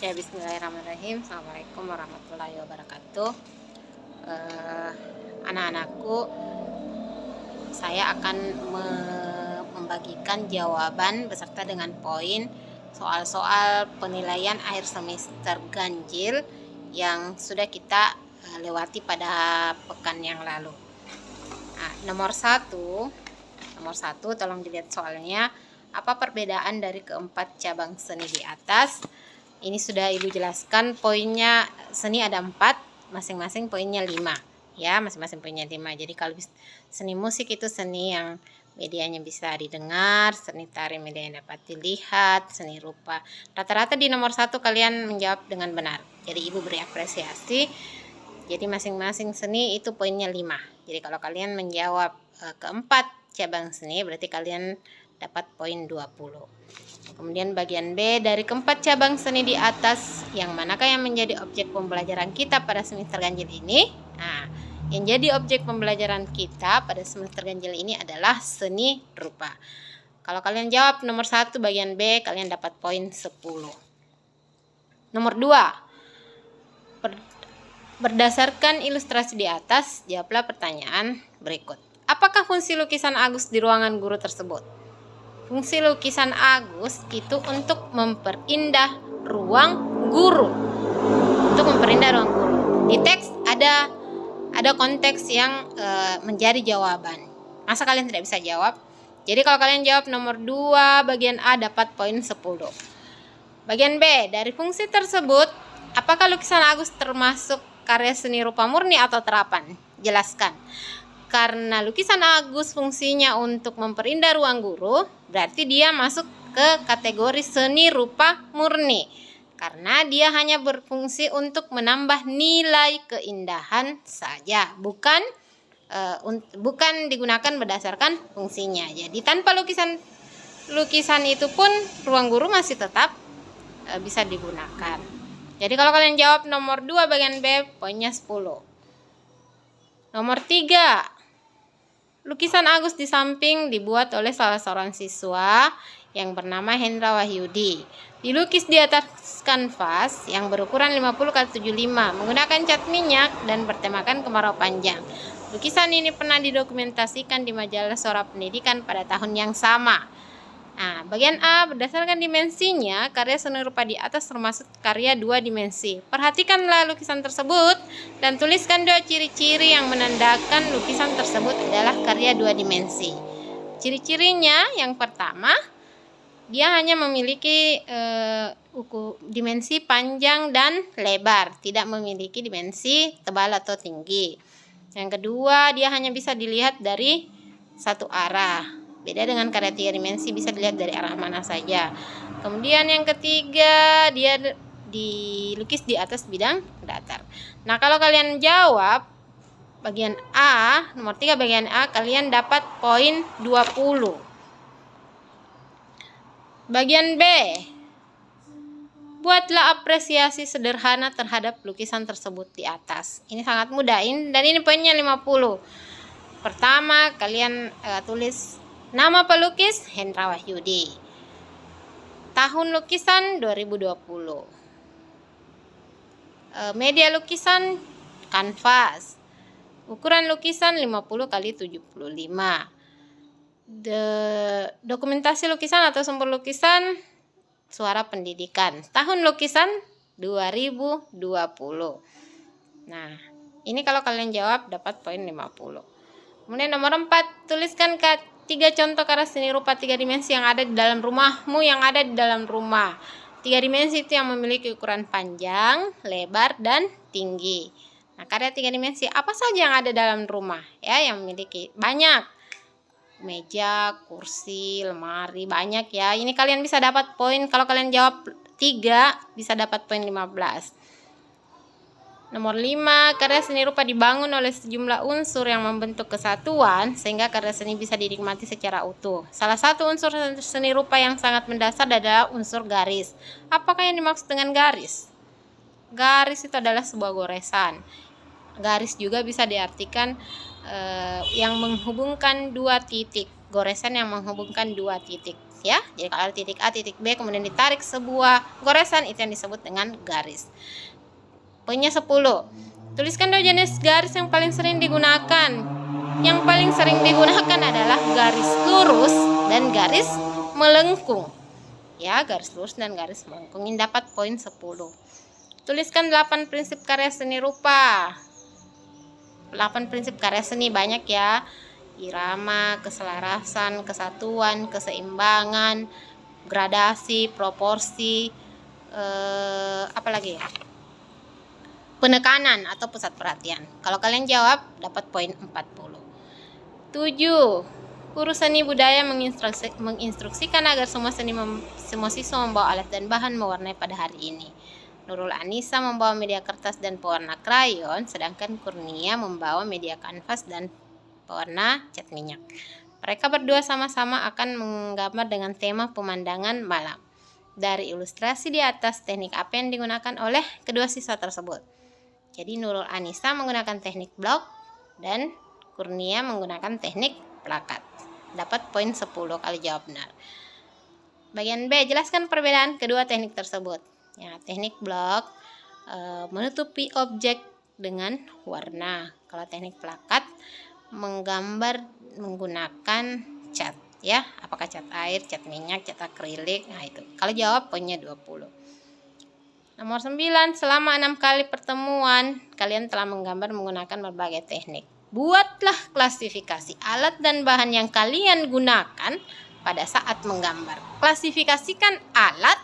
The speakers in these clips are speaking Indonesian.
Ya, bismillahirrahmanirrahim. Assalamualaikum warahmatullahi wabarakatuh. Anak-anakku, saya akan membagikan jawaban beserta dengan poin soal-soal penilaian akhir semester ganjil yang sudah kita lewati pada pekan yang lalu. Nah, nomor satu, tolong dilihat soalnya. Apa perbedaan dari keempat cabang seni di atas? Ini sudah Ibu jelaskan, poinnya seni ada 4, masing-masing poinnya 5. Ya, masing-masing poinnya 5. Jadi kalau seni musik itu seni yang medianya bisa didengar, seni tari media yang dapat dilihat, seni rupa. Rata-rata di nomor 1 kalian menjawab dengan benar. Jadi Ibu beri apresiasi. Jadi masing-masing seni itu poinnya 5. Jadi kalau kalian menjawab keempat cabang seni, berarti kalian dapat poin 20. Kemudian bagian B, dari keempat cabang seni di atas, yang manakah yang menjadi objek pembelajaran kita pada semester ganjil ini? Nah, yang jadi objek pembelajaran kita pada semester ganjil ini adalah seni rupa. Kalau kalian jawab nomor 1 bagian B, kalian dapat poin 10. Nomor 2, berdasarkan ilustrasi di atas, jawablah pertanyaan berikut. Apakah fungsi lukisan Agus di ruangan guru tersebut? Fungsi lukisan Agus itu untuk memperindah ruang guru. Di teks ada konteks yang menjadi jawaban. Masa kalian tidak bisa jawab? Jadi kalau kalian jawab nomor 2 bagian A dapat poin 10. Bagian B, dari fungsi tersebut, apakah lukisan Agus termasuk karya seni rupa murni atau terapan? Jelaskan. Karena lukisan Agus fungsinya untuk memperindah ruang guru, berarti dia masuk ke kategori seni rupa murni. Karena dia hanya berfungsi untuk menambah nilai keindahan saja, bukan digunakan berdasarkan fungsinya. Jadi tanpa lukisan itu pun ruang guru masih tetap bisa digunakan. Jadi kalau kalian jawab nomor 2 bagian B, poinnya 10. Nomor 3, lukisan Agus di samping dibuat oleh salah seorang siswa yang bernama Hendra Wahyudi. Dilukis di atas kanvas yang berukuran 50x75 menggunakan cat minyak dan bertemakan kemarau panjang. Lukisan ini pernah didokumentasikan di majalah Sora Pendidikan pada tahun yang sama. Nah, bagian A, berdasarkan dimensinya, karya seni rupa di atas termasuk karya 2 dimensi. Perhatikanlah lukisan tersebut dan tuliskan 2 ciri-ciri yang menandakan lukisan tersebut adalah karya 2 dimensi. Ciri-cirinya, yang pertama, dia hanya memiliki dimensi panjang dan lebar, tidak memiliki dimensi tebal atau tinggi. Yang kedua, dia hanya bisa dilihat dari satu arah. Beda dengan karya 3 dimensi, bisa dilihat dari arah mana saja. Kemudian yang ketiga, dia dilukis di atas bidang datar. Nah, kalau kalian jawab bagian A, nomor 3 bagian A, kalian dapat poin 20. Bagian B, buatlah apresiasi sederhana terhadap lukisan tersebut di atas. Ini sangat mudah, dan ini poinnya 50. Pertama, kalian tulis nama pelukis Hendra Wahyudi. Tahun lukisan 2020. Media lukisan kanvas. Ukuran lukisan 50x75. Dokumentasi lukisan atau sumber lukisan Suara Pendidikan. Tahun lukisan 2020. Nah, ini kalau kalian jawab dapat poin 50. Kemudian nomor 4, tuliskan 3 contoh karya seni rupa 3 dimensi yang ada di dalam rumahmu, yang ada di dalam rumah. 3 dimensi itu yang memiliki ukuran panjang, lebar, dan tinggi. Nah, karya 3 dimensi apa saja yang ada dalam rumah? Ya, yang memiliki banyak. Meja, kursi, lemari, banyak ya. Ini kalian bisa dapat poin, kalau kalian jawab 3, bisa dapat poin 15. Nomor 5, karya seni rupa dibangun oleh sejumlah unsur yang membentuk kesatuan sehingga karya seni bisa dinikmati secara utuh. Salah satu unsur seni rupa yang sangat mendasar adalah unsur garis. Apakah yang dimaksud dengan garis? Garis itu adalah sebuah goresan. Garis juga bisa diartikan yang menghubungkan 2 titik. Goresan yang menghubungkan 2 titik. ya. Jadi kalau titik A, titik B kemudian ditarik sebuah goresan, itu yang disebut dengan garis. Poinnya 10. Tuliskan 2 jenis garis yang paling sering digunakan. Yang paling sering digunakan adalah garis lurus dan garis melengkung. Ya, garis lurus dan garis melengkung. Ini dapat poin 10. Tuliskan 8 prinsip karya seni rupa. 8 prinsip karya seni banyak ya. Irama, keselarasan, kesatuan, keseimbangan, gradasi, proporsi, apalagi ya? Penekanan atau pusat perhatian. Kalau kalian jawab dapat poin 40. 7. Guru seni budaya menginstruksikan agar semua siswa membawa alat dan bahan mewarnai pada hari ini. Nurul Anissa membawa media kertas dan pewarna krayon, sedangkan Kurnia membawa media kanvas dan pewarna cat minyak. Mereka berdua sama-sama akan menggambar dengan tema pemandangan malam. Dari ilustrasi di atas, teknik apa yang digunakan oleh kedua siswa tersebut? Jadi Nurul Anissa menggunakan teknik blok dan Kurnia menggunakan teknik plakat. Dapat poin 10 kali jawab benar. Bagian B, jelaskan perbedaan kedua teknik tersebut. Ya, teknik blok menutupi objek dengan warna. Kalau teknik plakat menggambar menggunakan cat, ya. Apakah cat air, cat minyak, cat akrilik? Nah, itu. Kalau jawab poinnya 20. Nomor 9, selama 6 kali pertemuan, kalian telah menggambar menggunakan berbagai teknik. Buatlah klasifikasi alat dan bahan yang kalian gunakan pada saat menggambar. Klasifikasikan alat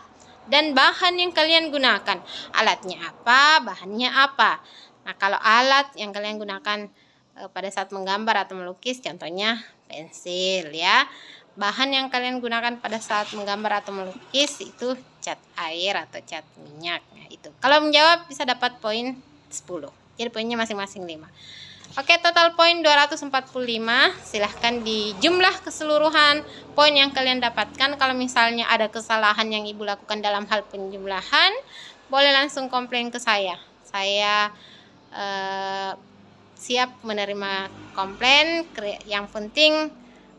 dan bahan yang kalian gunakan. Alatnya apa, bahannya apa. Nah, kalau alat yang kalian gunakan pada saat menggambar atau melukis, contohnya pensil ya. Bahan yang kalian gunakan pada saat menggambar atau melukis itu cat air atau cat minyak. Nah, itu. Kalau menjawab bisa dapat poin 10. Jadi poinnya masing-masing 5. Oke, total poin 245. Silahkan dijumlah keseluruhan poin yang kalian dapatkan. Kalau misalnya ada kesalahan yang Ibu lakukan dalam hal penjumlahan, boleh langsung komplain ke saya. Saya siap menerima komplain. Yang penting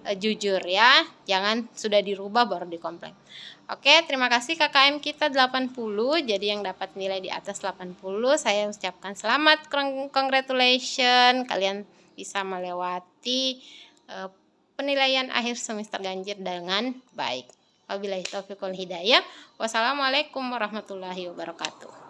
jujur ya, jangan sudah dirubah baru dikomplain. Oke, terima kasih. KKM kita 80, jadi yang dapat nilai di atas 80 saya ucapkan selamat, congratulations, kalian bisa melewati penilaian akhir semester ganjil dengan baik. Wabillahi taufiq wal hidayah. Wassalamualaikum warahmatullahi wabarakatuh.